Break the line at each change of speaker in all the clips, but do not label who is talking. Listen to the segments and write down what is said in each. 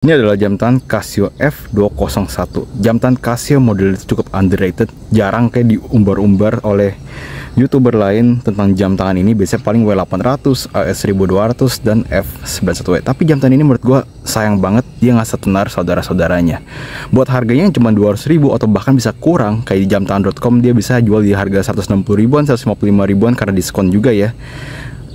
Ini adalah jam tangan Casio F201. Jam tangan Casio model itu cukup underrated, jarang kayak diumbar-umbar oleh YouTuber lain tentang jam tangan ini. Biasanya paling W800, AS1200, dan F91W. Tapi jam tangan ini menurut gua sayang banget dia nggak setenar saudara-saudaranya. Buat harganya yang cuma 200.000 atau bahkan bisa kurang, kayak di jamtangan.com dia bisa jual di harga 160 ribuan, 155 ribuan karena diskon juga ya.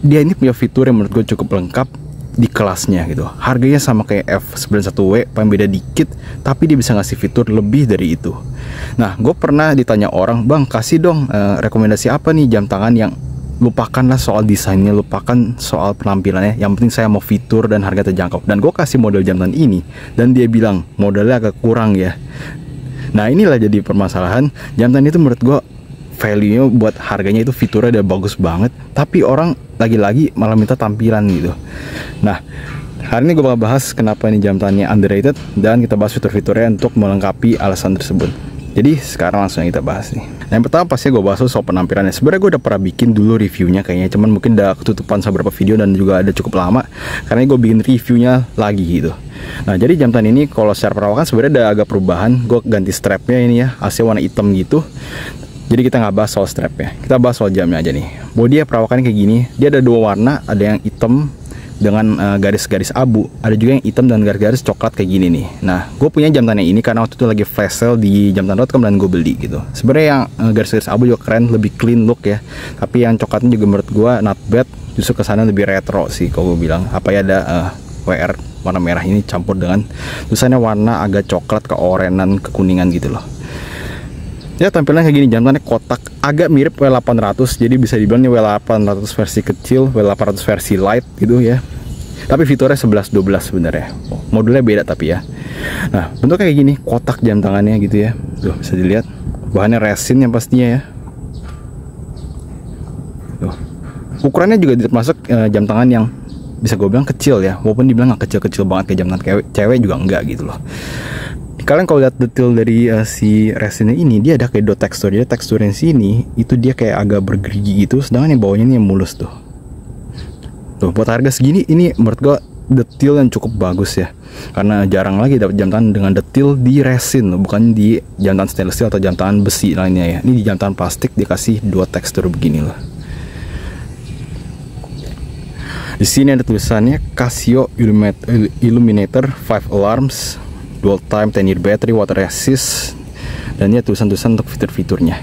Dia ini punya fitur yang menurut gue cukup lengkap di kelasnya gitu. Harganya sama kayak F91W, paling beda dikit, tapi dia bisa ngasih fitur lebih dari itu. Nah, gue pernah ditanya orang, "Bang, kasih dong rekomendasi apa nih jam tangan yang lupakanlah soal desainnya, lupakan soal penampilannya, yang penting saya mau fitur dan harga terjangkau." Dan gue kasih model jam tangan ini, dan dia bilang modelnya agak kurang ya. Nah, inilah jadi permasalahan. Jam tangan itu menurut gue value-nya buat harganya itu fiturnya udah bagus banget, tapi orang lagi-lagi malah minta tampilan gitu. Nah, hari ini gue bakal bahas kenapa ini jam tangannya underrated, dan kita bahas fitur-fiturnya untuk melengkapi alasan tersebut. Jadi sekarang langsung kita bahas nih. Yang pertama pasti gue bahas soal penampilannya. Sebenarnya gue udah pernah bikin dulu reviewnya kayaknya, cuman mungkin udah ketutupan sama beberapa video dan juga ada cukup lama, karena gue bikin reviewnya lagi gitu. Nah, jadi jam tangan ini kalau secara perawakan sebenarnya ada agak perubahan. Gue ganti strapnya ini ya, aslinya warna hitam gitu. Jadi kita nggak bahas soal strapnya, kita bahas soal jamnya aja nih. Bodi perawakannya kayak gini, dia ada dua warna, ada yang hitam dengan garis-garis abu, ada juga yang hitam dan garis-garis coklat kayak gini nih. Nah, gue punya jam tangan ini karena waktu itu lagi flash sale di jamtangan.com dan gue beli gitu. Sebenarnya yang garis-garis abu juga keren, lebih clean look ya. Tapi yang coklatnya juga menurut gue not bad, justru kesana lebih retro sih kalau gue bilang. Apa ya, ada WR warna merah ini campur dengan tulisannya warna agak coklat ke orenan, ke kuningan gitu loh. Ya, tampilannya kayak gini, jam tangannya kotak, agak mirip W800, jadi bisa dibilang ini W800 versi kecil, W800 versi light gitu ya. Tapi fiturnya 11-12 sebenarnya. Modulnya beda tapi ya. Nah, bentuknya kayak gini, kotak jam tangannya gitu ya. Tuh, bisa dilihat. Bahannya resin yang pastinya ya. Tuh. Ukurannya juga termasuk jam tangan yang bisa gue bilang kecil ya. Walaupun dibilang nggak kecil-kecil banget kayak jam tangan cewek juga enggak gitu loh. Kalian kalau lihat detail dari si resinnya ini, dia ada kayak dot tekstur. Jadi teksturnya sini itu dia kayak agak bergerigi gitu, sedangkan yang bawahnya ini yang mulus tuh. Tuh, buat harga segini ini menurut gua detail yang cukup bagus ya. Karena jarang lagi dapat jam tangan dengan detail di resin, bukan di jam tangan stainless steel atau jam tangan besi lainnya ya. Ini di jam tangan plastik dikasih dua tekstur begini loh. Di sini ada tulisannya Casio Illuminator 5 alarms, dual time, 10-year battery, water resist, dan ya tulisan-tulisan untuk fitur-fiturnya.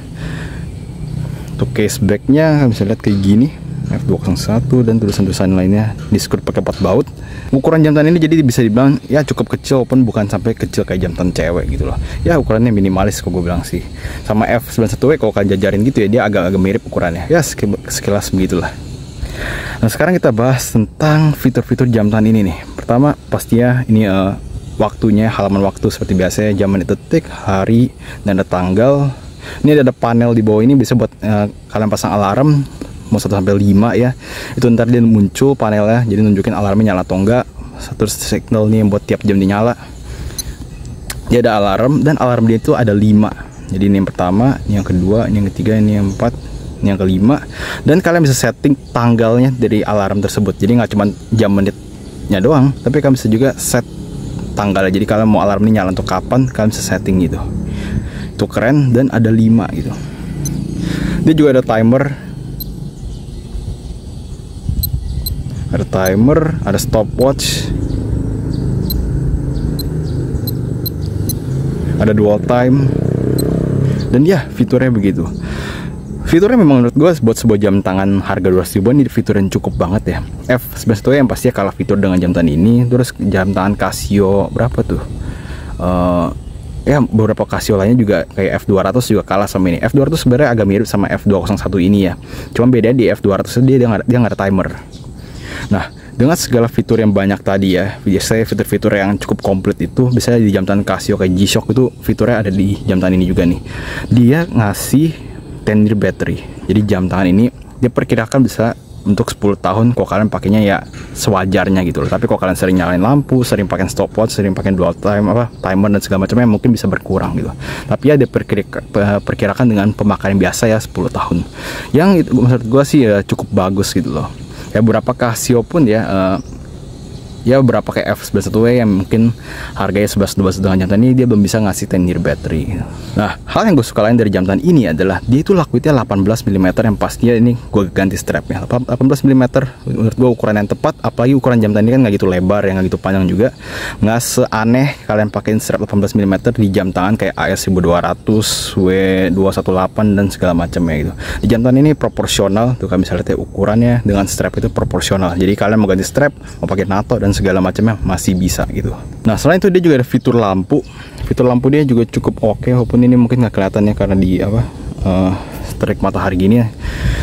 Untuk case backnya bisa lihat kayak gini, F201, dan tulisan-tulisan lainnya. Diskut pakai 4 baut. Ukuran jam tangan ini jadi bisa dibilang ya cukup kecil, walaupun bukan sampai kecil kayak jam tangan cewek gitu loh. Ya ukurannya minimalis kalau gue bilang sih. Sama F91W kalau kalian jajarin gitu ya, dia agak-agak mirip ukurannya. Ya sekilas begitulah. Nah, sekarang kita bahas tentang fitur-fitur jam tangan ini nih. Pertama pastinya ini waktunya, halaman waktu seperti biasa, jam, menit, detik, hari, dan ada tanggal. Ini ada panel di bawah ini, bisa buat kalian pasang alarm mau 1 sampai 5 ya. Itu ntar dia muncul panelnya, jadi nunjukin alarmnya nyala atau enggak. Satu signal nih yang buat tiap jam dinyala. Dia ada alarm, dan alarm dia itu ada 5. Jadi ini yang pertama, ini yang kedua, ini yang ketiga, ini yang 4, ini yang kelima. Dan kalian bisa setting tanggalnya dari alarm tersebut. Jadi nggak cuma jam menitnya doang, tapi kalian bisa juga set tanggalnya. Jadi kalian mau alarm ini nyala untuk kapan, kalian bisa setting gitu. Itu keren, dan ada 5 gitu. Dia juga ada timer. Ada timer, ada stopwatch. Ada dual time. Dan ya, fiturnya begitu. Fiturnya memang menurut gue buat sebuah jam tangan harga 200 ribuan ini fitur yang cukup banget ya. F91 yang pastinya kalah fitur dengan jam tangan ini. Terus jam tangan Casio berapa tuh? Ya beberapa Casio lainnya juga kayak F200 juga kalah sama ini. F200 sebenarnya agak mirip sama F201 ini ya. Cuma bedanya di F200 dia nggak ada timer. Nah, dengan segala fitur yang banyak tadi ya, biasanya fitur-fitur yang cukup komplit itu bisa di jam tangan Casio kayak G-Shock itu fiturnya ada di jam tangan ini juga nih. Dia ngasih 10-year battery. Jadi jam tangan ini dia perkirakan bisa untuk 10 tahun kalau kalian pakainya ya sewajarnya gitu loh. Tapi kalau kalian sering nyalain lampu, sering pakai stopwatch, sering pakai dual time, timer dan segala macamnya, mungkin bisa berkurang gitu. Tapi ya dia perkirakan dengan pemakaian biasa ya 10 tahun. Yang itu menurut gua sih ya cukup bagus gitu loh. Ya beberapa Casio pun ya ya berapa kayak F91W yang mungkin harganya 11-12 dengan jam tangan ini dia belum bisa ngasih 10 year battery. Nah, hal yang gue suka lain dari jam tangan ini adalah dia itu lakuitnya 18 mm yang pastinya ini gue ganti strapnya. 18 mm menurut gue ukuran yang tepat, apalagi ukuran jam tangan ini kan nggak gitu lebar ya, nggak gitu panjang juga. Nggak seaneh kalian pakein strap 18 mm di jam tangan kayak AS1200, W218 dan segala macamnya gitu. Di jam tangan ini proporsional tuh, kalian bisa lihat ya ukurannya dengan strap itu proporsional. Jadi kalian mau ganti strap, mau pakai NATO dan segala macamnya masih bisa gitu. Nah, selain itu dia juga ada fitur lampu. Fitur lampu dia juga cukup oke, walaupun ini mungkin nggak kelihatan ya karena di terik matahari gini ya.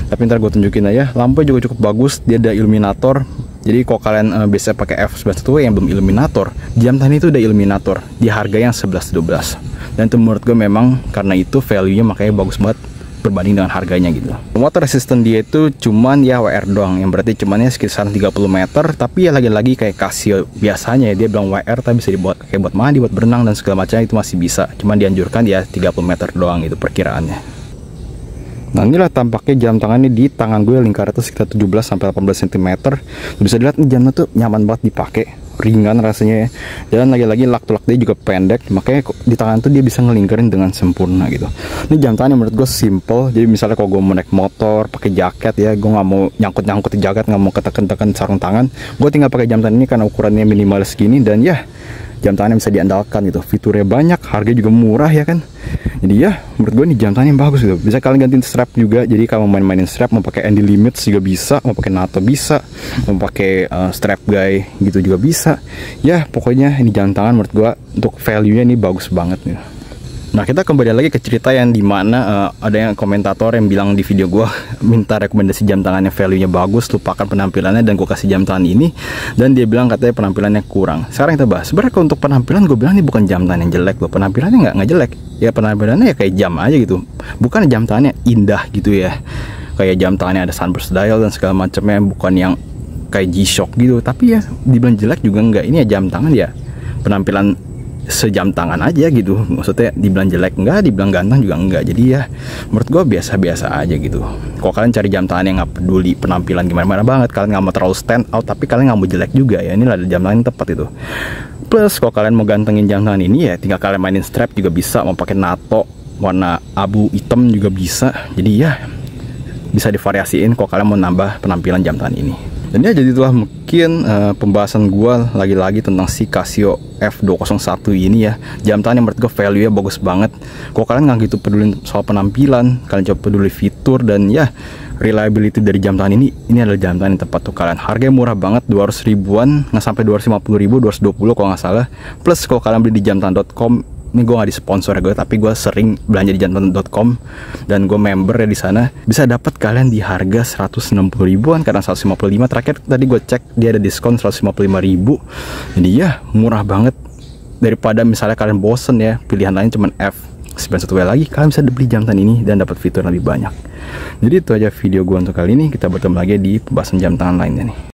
Tapi ntar gue tunjukin aja. Lampu juga cukup bagus, dia ada iluminator. Jadi kalau kalian biasa pakai F91W yang belum iluminator, jam tangan itu udah iluminator di harga yang 11-12. Dan itu menurut gue memang karena itu value-nya makanya bagus banget berbanding dengan harganya gitu. Water resistant dia itu cuman ya WR doang, yang berarti cuman ya sekitar 30 meter, tapi ya lagi-lagi kayak Casio biasanya ya, dia bilang WR tapi bisa dibuat kayak buat mandi, buat berenang dan segala macamnya itu masih bisa. Cuman dianjurkan ya 30 meter doang itu perkiraannya. Nah, inilah tampaknya jam tangan ini di tangan gue, lingkaran itu sekitar 17-18 cm. Bisa dilihat jamnya tuh nyaman banget dipakai, ringan rasanya ya. Dan lagi-lagi lak-lak dia juga pendek, makanya di tangan tuh dia bisa ngelingkarin dengan sempurna gitu. Ini jam tangan yang menurut gue simple. Jadi misalnya kalau gue mau naik motor pakai jaket ya, gue nggak mau nyangkut-nyangkut di jaket, nggak mau ketekan-tekan sarung tangan, gue tinggal pakai jam tangan ini karena ukurannya minimalis gini. Dan ya jam tangan yang bisa diandalkan gitu, fiturnya banyak, harga juga murah ya kan. Jadi ya menurut gue ini jam tangan yang bagus gitu. Bisa kalian gantiin strap juga, jadi kalau mau main-mainin strap, mau pakai Andy Limits juga bisa, mau pakai NATO bisa, mau pakai strap guy gitu juga bisa. Ya pokoknya ini jam tangan menurut gue untuk value-nya ini bagus banget nih. Nah, kita kembali lagi ke cerita yang dimana ada yang komentator yang bilang di video gue minta rekomendasi jam tangan yang value-nya bagus, lupakan penampilannya, dan gue kasih jam tangan ini dan dia bilang katanya penampilannya kurang. Sekarang kita bahas. Sebenarnya kalau untuk penampilan gue bilang ini bukan jam tangan yang jelek loh, penampilannya nggak jelek ya, penampilannya ya kayak jam aja gitu, bukan jam tangannya indah gitu ya, kayak jam tangannya ada sunburst dial dan segala macamnya, bukan yang kayak G-Shock gitu. Tapi ya dibilang jelek juga enggak, ini ya jam tangan ya penampilan sejam tangan aja gitu, maksudnya dibilang jelek enggak, dibilang ganteng juga enggak. Jadi ya menurut gue biasa-biasa aja gitu. Kalau kalian cari jam tangan yang nggak peduli penampilan gimana banget, kalian nggak mau terlalu stand out tapi kalian nggak mau jelek juga ya, ini lah jam tangan yang tepat itu. Plus kalau kalian mau gantengin jam tangan ini ya tinggal kalian mainin strap juga bisa, mau pakai NATO warna abu hitam juga bisa. Jadi ya bisa divariasiin kalau kalian mau nambah penampilan jam tangan ini. Dan ya jadi itulah mungkin pembahasan gue lagi-lagi tentang si Casio F201 ini ya. Jam tangan yang menurut gue value-nya bagus banget. Kalau kalian nggak gitu peduli soal penampilan, kalian coba peduli fitur dan ya reliability dari jam tangan ini adalah jam tangan yang tepat tuh kalian. Harganya murah banget, 200 ribuan, nggak sampai 250 ribu, 220 kalau nggak salah. Plus kalau kalian beli di jamtangan.com, ini gue nggak disponsor ya gue, tapi gue sering belanja di jamtangan.com dan gue member ya di sana, bisa dapat kalian di harga 160 ribuan, kadang 155. Terakhir tadi gue cek dia ada diskon 155 ribu. Jadi ya murah banget, daripada misalnya kalian bosen ya pilihan lain cuman F91W lagi, kalian bisa beli jam tangan ini dan dapat fitur lebih banyak. Jadi itu aja video gue untuk kali ini, kita bertemu lagi di pembahasan jam tangan lainnya nih.